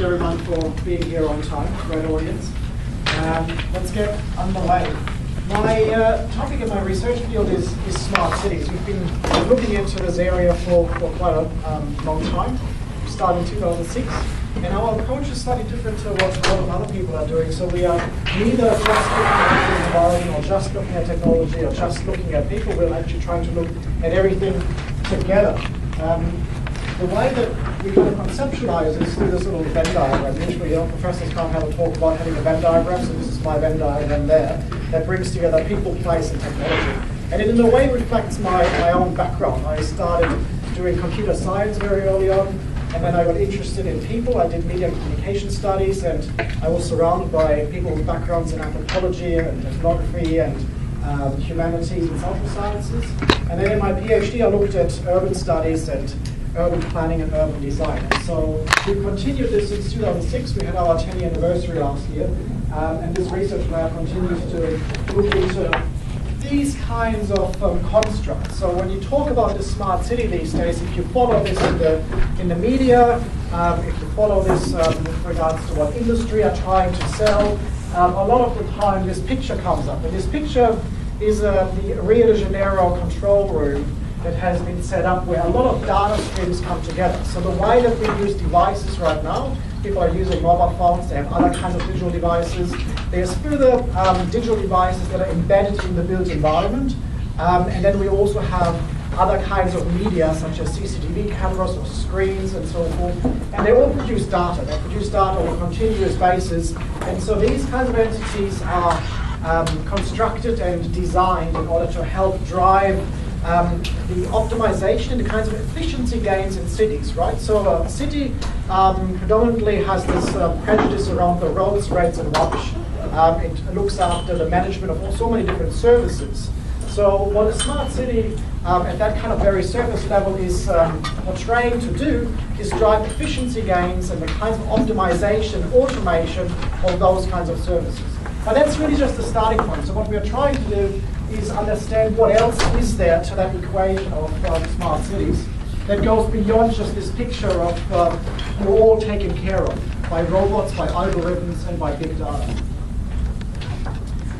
everyone for being here on time. Great audience. Let's get underway. My topic in my research field is smart cities. We've been looking into this area for quite a long time. We started in 2006, and our approach is slightly different to what a lot of other people are doing. So we are neither just looking at the environment, or just looking at technology, or just looking at people. We're actually trying to look at everything together. The way that we kind of conceptualize is through this little Venn diagram. Usually, professors can't have a talk about having a Venn diagram, so this is my Venn diagram there, that brings together people, place, and technology. And it in a way reflects my own background. I started doing computer science very early on, and then I got interested in people. I did media and communication studies, and I was surrounded by people with backgrounds in anthropology and ethnography and humanities and social sciences. And then in my PhD, I looked at urban studies and urban planning and urban design. And so we continued this since 2006. We had our 10-year anniversary last year. And this research lab continues to look into these kinds of constructs. So when you talk about the smart city these days, if you follow this in the media, if you follow this with regards to what industry are trying to sell, a lot of the time this picture comes up. And this picture is the Rio de Janeiro control room that has been set up where a lot of data streams come together. So the way that we use devices right now, people are using mobile phones, they have other kinds of digital devices. There's further digital devices that are embedded in the built environment. And then we also have other kinds of media, such as CCTV cameras or screens and so forth. And they all produce data. They produce data on a continuous basis. And so these kinds of entities are constructed and designed in order to help drive the optimization and the kinds of efficiency gains in cities, right? So a city predominantly has this prejudice around the roads, rates, and rubbish. It looks after the management of so many different services. So what a smart city at that kind of very surface level is portraying to do is drive efficiency gains and the kinds of optimization, automation of those kinds of services. But that's really just the starting point. So what we are trying to do is understand what else is there to that equation of smart cities that goes beyond just this picture of you're all taken care of by robots, by algorithms, and by big data.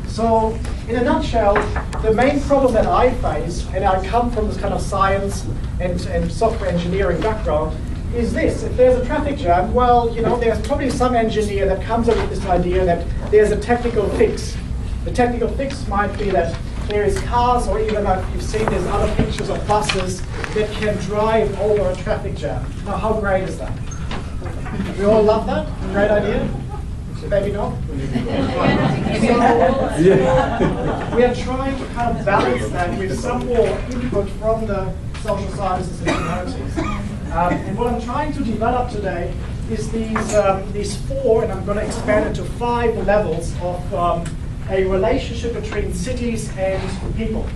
So in a nutshell, the main problem that I face, and I come from this kind of science and software engineering background, is this. If there's a traffic jam, well, there's probably some engineer that comes up with this idea that there's a technical fix. The technical fix might be that there is cars, or even like you've seen, there's other pictures of buses that can drive over a traffic jam. Now, how great is that? We all love that? Great idea? Maybe not? We are trying to kind of balance that with some more input from the social sciences and humanities. And what I'm trying to develop today is these four, and I'm going to expand it to 5 levels of a relationship between cities and people.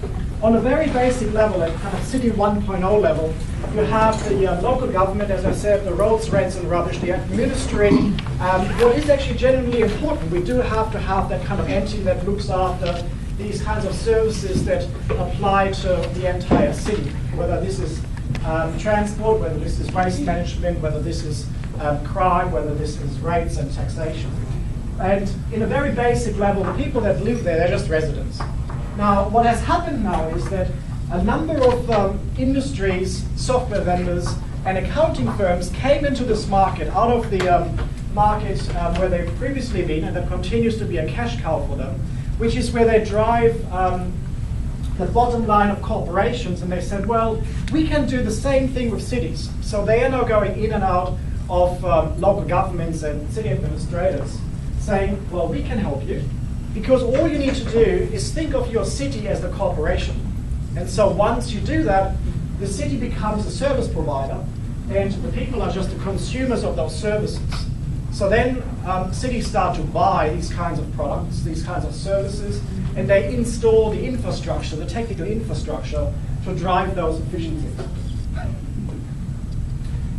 On a very basic level, at kind of City 1.0 level, you have the local government, as I said, the roads, rates, and rubbish, the administering. What is actually genuinely important, we do have to have that kind of entity that looks after these kinds of services that apply to the entire city, whether this is transport, whether this is waste management, whether this is crime, whether this is rates and taxation. And in a very basic level, the people that live there, they're just residents. Now, what has happened now is that a number of industries, software vendors, and accounting firms came into this market out of the market where they've previously been, and that continues to be a cash cow for them, which is where they drive the bottom line of corporations, and they said, well, we can do the same thing with cities. So they are now going in and out of local governments and city administrators, saying, well, we can help you, because all you need to do is think of your city as the corporation. And so once you do that, the city becomes a service provider, and the people are just the consumers of those services. So then cities start to buy these kinds of products, these kinds of services, and they install the infrastructure, the technical infrastructure, to drive those efficiencies.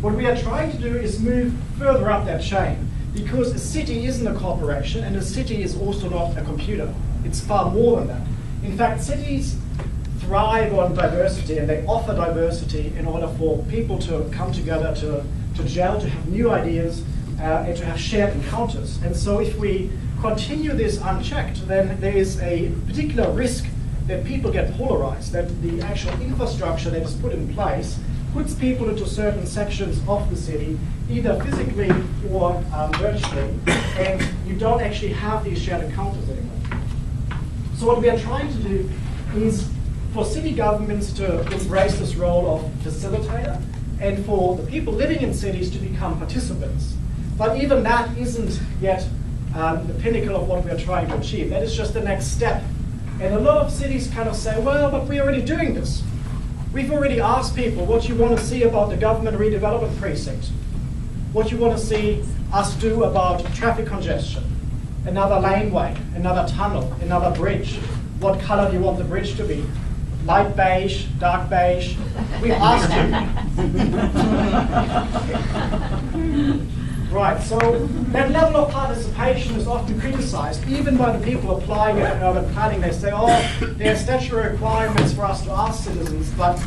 What we are trying to do is move further up that chain, because a city isn't a corporation, and a city is also not a computer. It's far more than that. In fact, cities thrive on diversity, and they offer diversity in order for people to come together, to gel, to have new ideas, and to have shared encounters. And so if we continue this unchecked, then there is a particular risk that people get polarized, that the actual infrastructure that is put in place puts people into certain sections of the city, either physically or virtually, and you don't actually have these shared encounters anymore. So what we are trying to do is for city governments to embrace this role of facilitator, and for the people living in cities to become participants. But even that isn't yet the pinnacle of what we are trying to achieve. That is just the next step. And a lot of cities kind of say, well, but we're already doing this. We've already asked people what you want to see about the government redevelopment precinct, what you want to see us do about traffic congestion, another laneway, another tunnel, another bridge. What color do you want the bridge to be? Light beige, dark beige? We've asked you. Right, so that level of participation is often criticized, even by the people applying it in urban planning. They say, oh, there are statutory requirements for us to ask citizens, but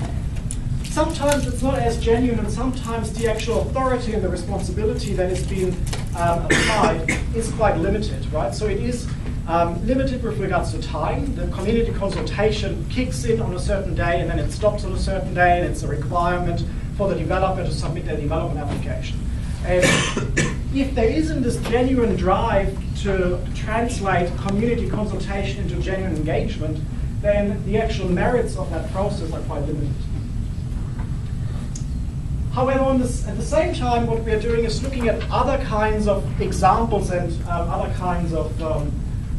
sometimes it's not as genuine, and sometimes the actual authority and the responsibility that is being applied is quite limited, right? So it is limited with regards to time. The community consultation kicks in on a certain day, and then it stops on a certain day, and it's a requirement for the developer to submit their development application. And if there isn't this genuine drive to translate community consultation into genuine engagement, then the actual merits of that process are quite limited. However, at the same time, what we are doing is looking at other kinds of examples and other kinds of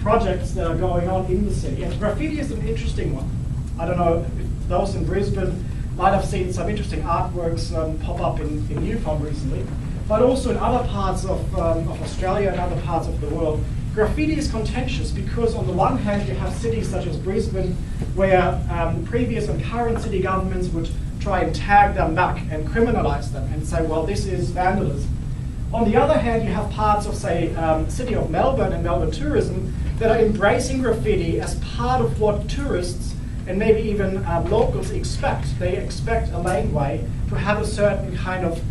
projects that are going on in the city. And graffiti is an interesting one. I don't know if those in Brisbane might have seen some interesting artworks pop up in Newcombe recently, but also in other parts of Australia and other parts of the world. Graffiti is contentious because on the one hand you have cities such as Brisbane where previous and current city governments would try and tag them back and criminalize them and say, well, this is vandalism. On the other hand, you have parts of, say, City of Melbourne and Melbourne tourism that are embracing graffiti as part of what tourists and maybe even locals expect. They expect a laneway to have a certain kind of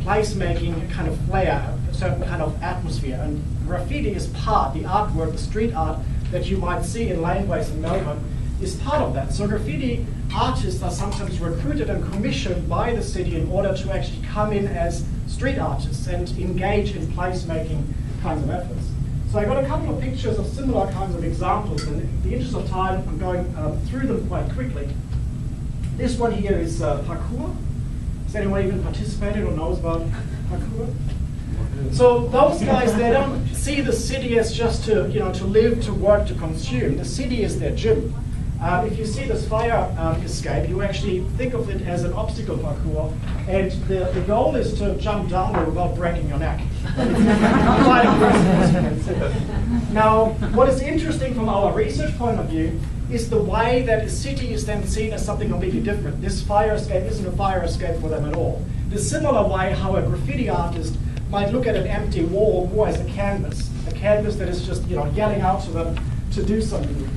place-making kind of flair, a certain kind of atmosphere. And graffiti is part, the artwork, the street art that you might see in laneways in Melbourne is part of that. So graffiti artists are sometimes recruited and commissioned by the city in order to actually come in as street artists and engage in place-making kinds of efforts. So I got a couple of pictures of similar kinds of examples, and in the interest of time, I'm going through them quite quickly. This one here is parkour. Has anyone even participated or knows about parkour? So those guys, they don't see the city as just to live, to work, to consume. The city is their gym. If you see this fire escape, you actually think of it as an obstacle parkour, and the goal is to jump down there without breaking your neck. Quite impressive. Now, what is interesting from our research point of view is the way that the city is then seen as something completely different. This fire escape isn't a fire escape for them at all. The similar way how a graffiti artist might look at an empty wall more as a canvas that is just yelling out to them to do something.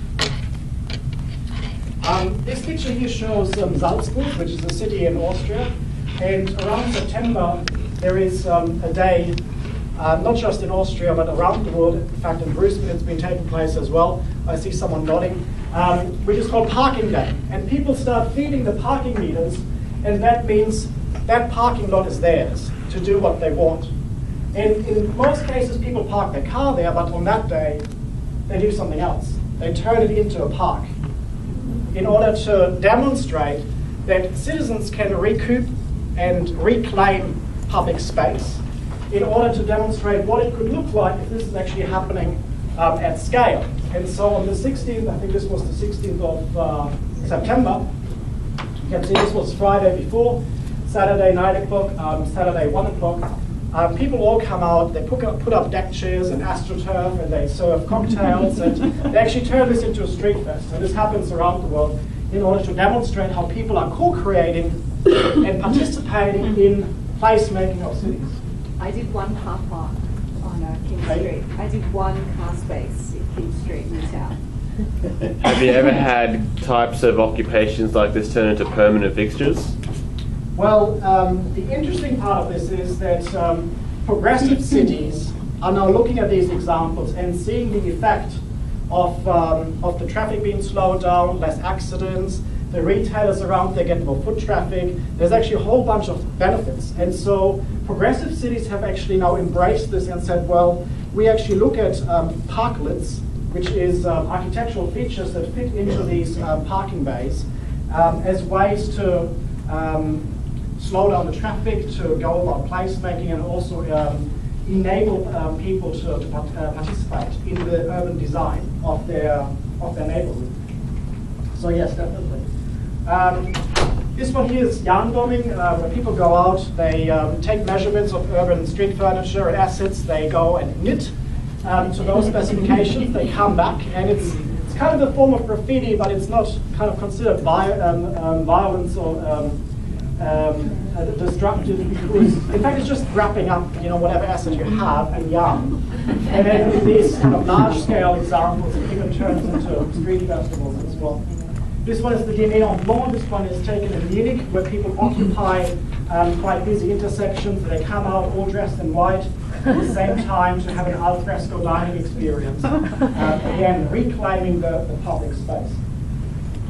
This picture here shows Salzburg, which is a city in Austria, and around September there is a day, not just in Austria but around the world. In fact, in Brisbane it's been taking place as well. I see someone nodding, which is called Parking Day, and people start feeding the parking meters, and that means that parking lot is theirs to do what they want. And in most cases, people park their car there, but on that day they do something else. They turn it into a park, in order to demonstrate that citizens can recoup and reclaim public space, in order to demonstrate what it could look like if this is actually happening at scale. And so on the 16th, I think this was the 16th of September, you can see this was Friday before, Saturday 9 o'clock, Saturday 1 o'clock. People all come out, they put up deck chairs and astroturf, and they serve cocktails, and they actually turn this into a street fest. And this happens around the world in order to demonstrate how people are co-creating and participating in placemaking of cities. I did one car park on King Street. I did one car space in King Street in town. Have you ever had types of occupations like this turn into permanent fixtures? Well, the interesting part of this is that progressive cities are now looking at these examples and seeing the effect of the traffic being slowed down, less accidents, the retailers around there get more foot traffic. There's actually a whole bunch of benefits. And so progressive cities have actually now embraced this and said, well, we actually look at parklets, which is architectural features that fit into these parking bays, as ways to slow down the traffic, to go about placemaking, and also enable people to participate in the urban design of their neighborhood. So yes, definitely. This one here is yarn bombing, where people go out, they take measurements of urban street furniture and assets, they go and knit to those specifications, they come back, and it's kind of a form of graffiti, but it's not kind of considered violence or destructive, because in fact it's just wrapping up, you know, whatever asset you have and yarn. And then with these kind of large-scale examples, it even turns into street festivals as well. This one is the Nena en Blanc. This one is taken in Munich, where people occupy quite busy intersections. They come out all dressed in white at the same time to have an al fresco dining experience. Again, reclaiming the public space.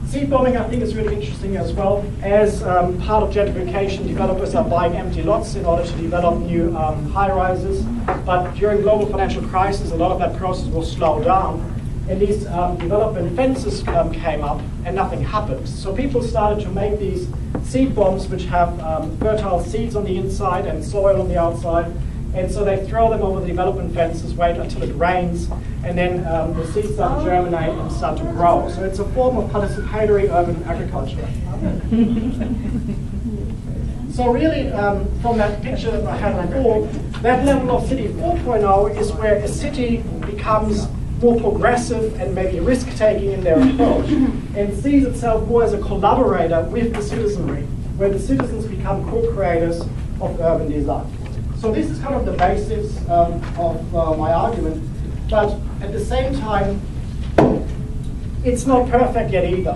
Seed bombing, I think, is really interesting as well. As part of gentrification, developers are buying empty lots in order to develop new high-rises. But during global financial crisis, a lot of that process will slow down. And these development fences came up, and nothing happened. So people started to make these seed bombs, which have fertile seeds on the inside and soil on the outside. And so they throw them over the development fences, wait until it rains, and then the seeds start to germinate and start to grow. So it's a form of participatory urban agriculture. So really, from that picture that I had before, that level of City 4.0 is where a city becomes more progressive and maybe risk-taking in their approach, and sees itself more as a collaborator with the citizenry, where the citizens become co-creators of urban design. So this is kind of the basis of my argument, but at the same time, it's not perfect yet either.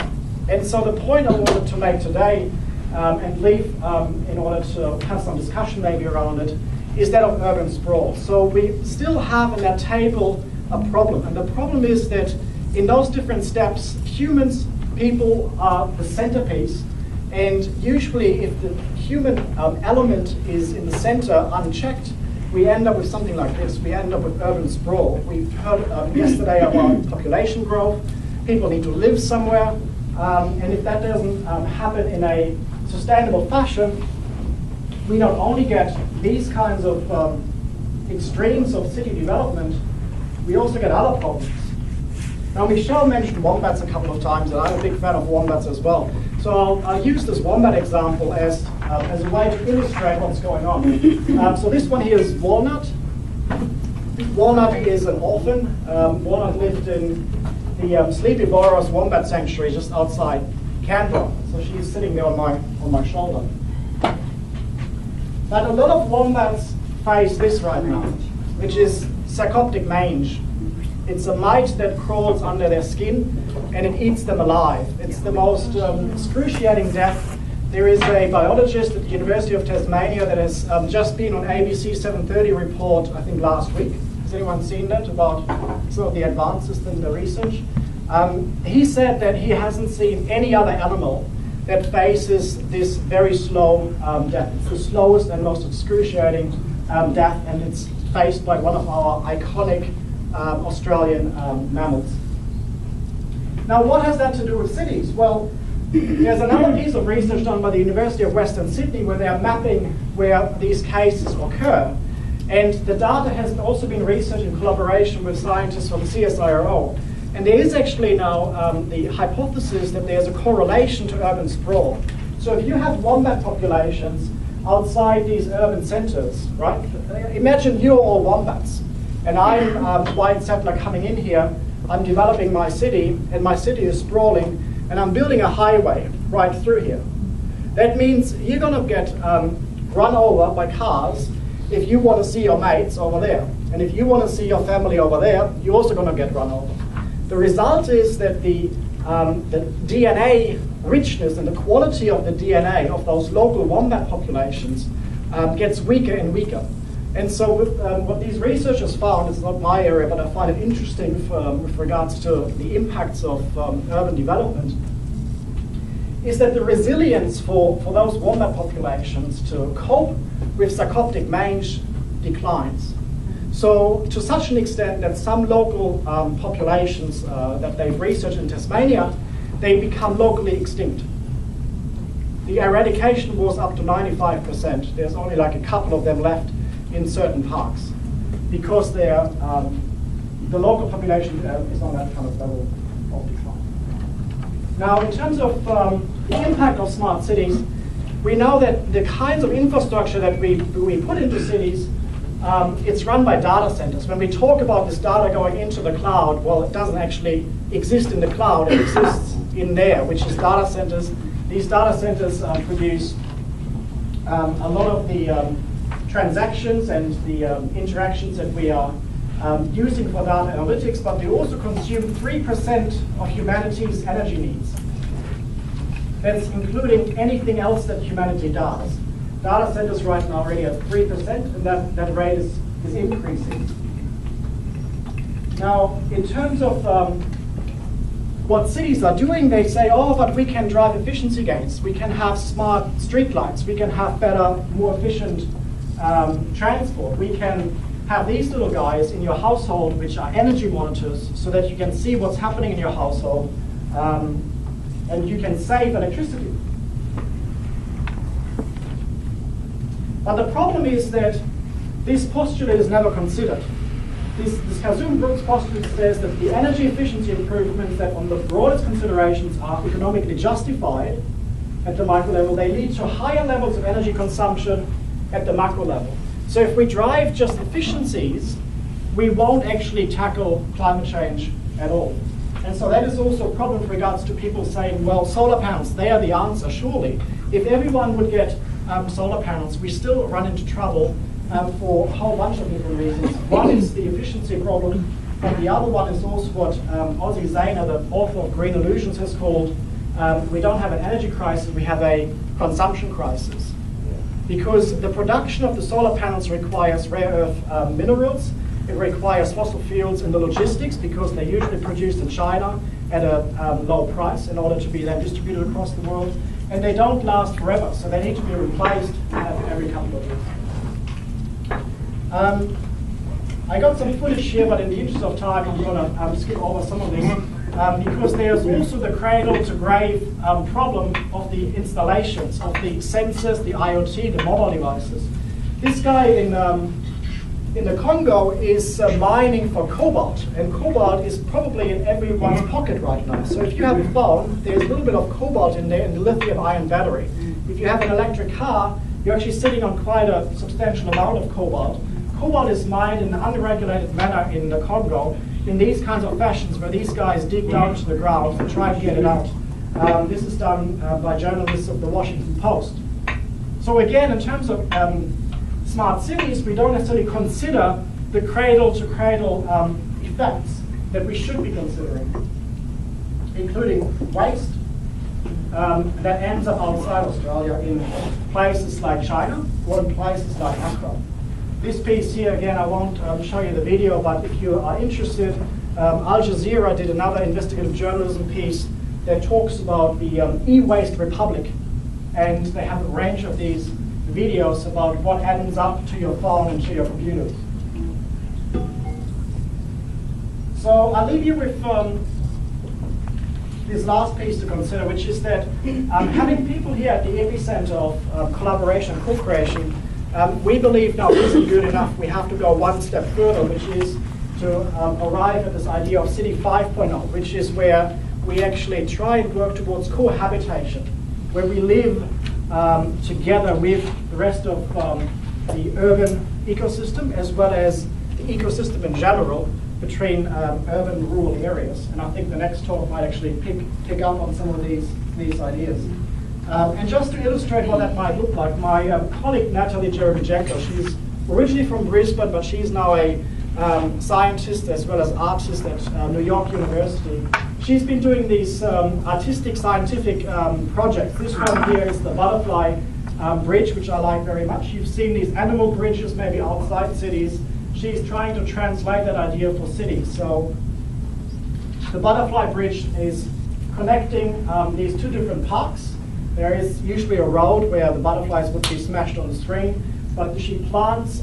And so the point I wanted to make today, and leave in order to have some discussion maybe around it, is that of urban sprawl. So we still have in that table a problem, and the problem is that in those different steps, humans, people are the centerpiece, and usually if the human element is in the center unchecked, we end up with something like this. We end up with urban sprawl. We've heard yesterday about population growth. People need to live somewhere, and if that doesn't happen in a sustainable fashion, we not only get these kinds of extremes of city development, we also get other problems. Now, Michelle mentioned wombats a couple of times, and I'm a big fan of wombats as well. So I'll use this wombat example as a way to illustrate what's going on. So this one here is Walnut. Walnut is an orphan. Walnut lived in the Sleepy Boros Wombat Sanctuary just outside Canberra. So she's sitting there on my shoulder. But a lot of wombats face this right now, which is sarcoptic mange. It's a mite that crawls under their skin and it eats them alive. It's the most excruciating death. There is a biologist at the University of Tasmania that has just been on ABC 730 report, I think last week. Has anyone seen that, about some of the advances in the research? He said that he hasn't seen any other animal that faces this very slow death. It's the slowest and most excruciating death, and it's faced by one of our iconic Australian mammals. Now, what has that to do with cities? Well, there's another piece of research done by the University of Western Sydney where they are mapping where these cases occur. And the data has also been researched in collaboration with scientists from CSIRO. And there is actually now the hypothesis that there's a correlation to urban sprawl. So if you have wombat populations outside these urban centers, right? Imagine you're all wombats, and I'm white settler coming in here. I'm developing my city, and my city is sprawling, and I'm building a highway right through here. That means you're going to get run over by cars if you want to see your mates over there. And if you want to see your family over there, you're also going to get run over. The result is that the DNA richness and the quality of the DNA of those local wombat populations gets weaker and weaker. And so what these researchers found, it's not my area, but I find it interesting with regards to the impacts of urban development, is that the resilience for those wombat populations to cope with sarcoptic mange declines. So to such an extent that some local populations that they've researched in Tasmania, they become locally extinct. The eradication was up to 95%. There's only like a couple of them left in certain parks because the local population is on that kind of level of decline. Now, in terms of the impact of smart cities, we know that the kinds of infrastructure that we put into cities, it's run by data centers. When we talk about this data going into the cloud, well, it doesn't actually exist in the cloud, it exists in there, which is data centers. These data centers produce a lot of the transactions and the interactions that we are using for data analytics, but they also consume 3% of humanity's energy needs. That's including anything else that humanity does. Data centers right now already at 3%, and that rate is increasing. Now, in terms of what cities are doing, they say, oh, but we can drive efficiency gains. We can have smart streetlights. We can have better, more efficient transport. We can have these little guys in your household, which are energy monitors, so that you can see what's happening in your household, and you can save electricity. But the problem is that this postulate is never considered. This Kazum-Brooks postulate says that the energy efficiency improvements that on the broadest considerations are economically justified at the micro level, they lead to higher levels of energy consumption at the macro level. So if we drive just efficiencies, we won't actually tackle climate change at all. And so that is also a problem with regards to people saying, well, solar panels, they are the answer, surely. If everyone would get solar panels, we still run into trouble for a whole bunch of different reasons. One is the efficiency problem, and the other one is also what Ozzy Zayner, the author of Green Illusions, has called, we don't have an energy crisis, we have a consumption crisis. Because the production of the solar panels requires rare earth minerals, it requires fossil fuels in the logistics, because they're usually produced in China at a low price in order to be then distributed across the world, and they don't last forever, so they need to be replaced every couple of years. I got some footage here, but in the interest of time, I'm going to skip over some of this, because there's also the cradle-to-grave problem of the installations, of the sensors, the IoT, the mobile devices. This guy in the Congo is mining for cobalt, and cobalt is probably in everyone's pocket right now. So if you have a phone, there's a little bit of cobalt in there in the lithium-ion battery. If you have an electric car, you're actually sitting on quite a substantial amount of cobalt. Cobalt is mined in an unregulated manner in the Congo in these kinds of fashions where these guys dig down to the ground and try to get it out. This is done by journalists of the Washington Post. So again, in terms of smart cities, we don't necessarily consider the cradle-to-cradle effects that we should be considering, including waste that ends up outside Australia in places like China or in places like Accra. This piece here, again, I won't show you the video, but if you are interested, Al Jazeera did another investigative journalism piece that talks about the e-waste republic, and they have a range of these videos about what ends up to your phone and to your computers. So I'll leave you with this last piece to consider, which is that having people here at the epicenter of collaboration and co-creation, we believe now isn't good enough. We have to go one step further, which is to arrive at this idea of City 5.0, which is where we actually try and work towards cohabitation, where we live together with the rest of the urban ecosystem, as well as the ecosystem in general, between urban and rural areas. And I think the next talk might actually pick up on some of these ideas. And just to illustrate what that might look like, my colleague Natalie Jeremy-Jekyll, she's originally from Brisbane, but she's now a scientist as well as artist at New York University. She's been doing these artistic scientific projects. This one here is the butterfly bridge, which I like very much. You've seen these animal bridges maybe outside cities. She's trying to translate that idea for cities. So the butterfly bridge is connecting these two different parks. There is usually a road where the butterflies would be smashed on the screen, but she plants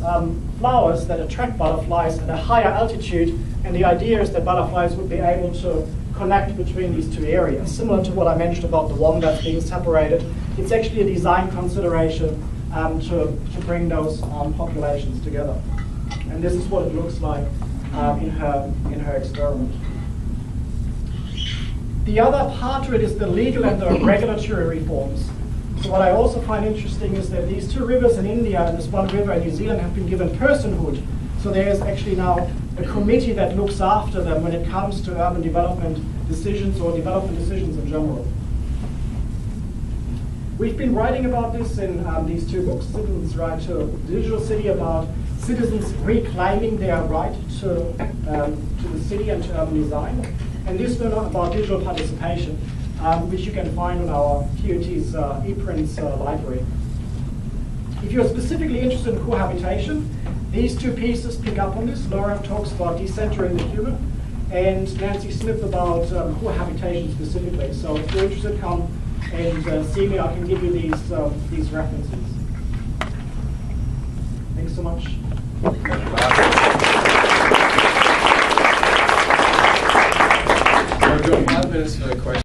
flowers that attract butterflies at a higher altitude, and the idea is that butterflies would be able to connect between these two areas. Similar to what I mentioned about the wombats being separated, it's actually a design consideration to bring those populations together. And this is what it looks like in her experiment. The other part to it is the legal and the regulatory reforms. So what I also find interesting is that these two rivers in India and this one river in New Zealand have been given personhood. So there is actually now a committee that looks after them when it comes to urban development decisions or development decisions in general. We've been writing about this in these two books, Citizens' Right to Digital City, about citizens reclaiming their right to the city and to urban design. And this one about digital participation, which you can find on our QUT's ePrints library. If you're specifically interested in cohabitation, these two pieces pick up on this. Laura talks about decentering the human, and Nancy Smith about cohabitation specifically. So if you're interested, come and see me. I can give you these references. Thanks so much. We've got 5 minutes for questions.